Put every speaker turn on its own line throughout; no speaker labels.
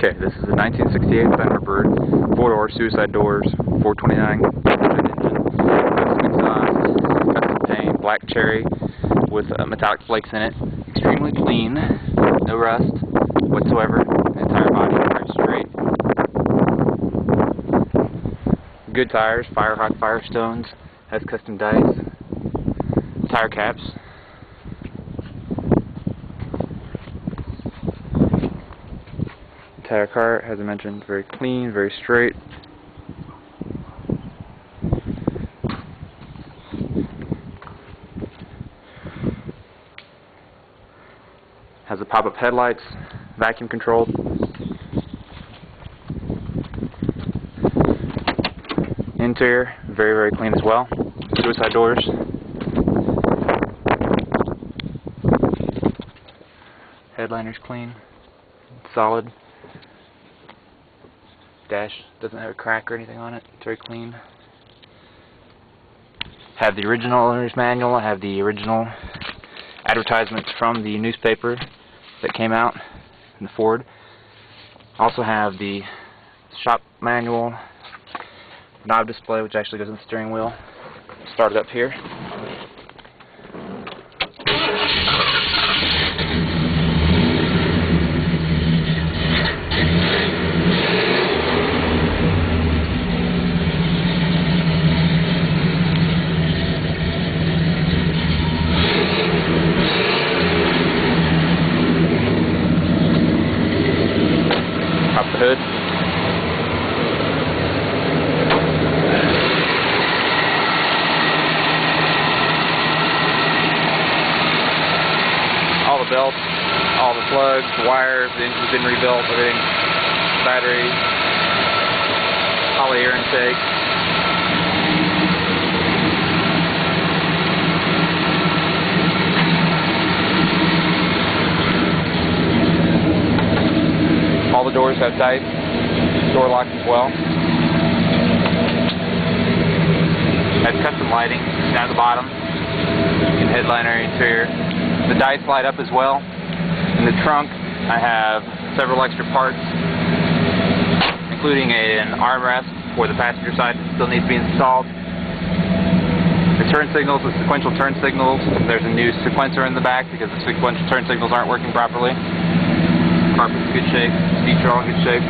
Okay, this is a 1968 Thunderbird, 4-door, suicide doors, 429 engine, custom exhaust, custom paint, black cherry with metallic flakes in it. Extremely clean, no rust whatsoever. The entire body very straight. Good tires, Firehawk Firestones, has custom dice, tire caps. Entire car, as I mentioned, very clean, very straight. Has the pop-up headlights, vacuum controlled. Interior, very, very clean as well. Suicide doors. Headliner's clean, solid. Dash doesn't have a crack or anything on it. It's very clean. Have the original owner's manual. I have the original advertisements from the newspaper that came out in the Ford. Also have the shop manual, knob display, which actually goes in the steering wheel. Start it up here. Pop the hood. All the belts, all the plugs, the wires, the engine's been rebuilt, everything, battery, poly air intake. All the doors have dice, door locks as well. Has custom lighting down at the bottom, and headliner interior. The dice light up as well. In the trunk, I have several extra parts, including an armrest for the passenger side that still needs to be installed. The turn signals, the sequential turn signals, there's a new sequencer in the back because the sequential turn signals aren't working properly. Carpet's in good shape, seats are all in good shape.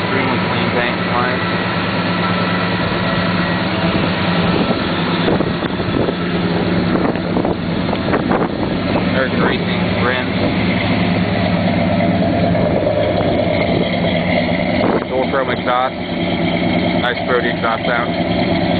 Extremely clean paint line. American Racing rims. Chrome exhaust, nice throaty exhaust sound.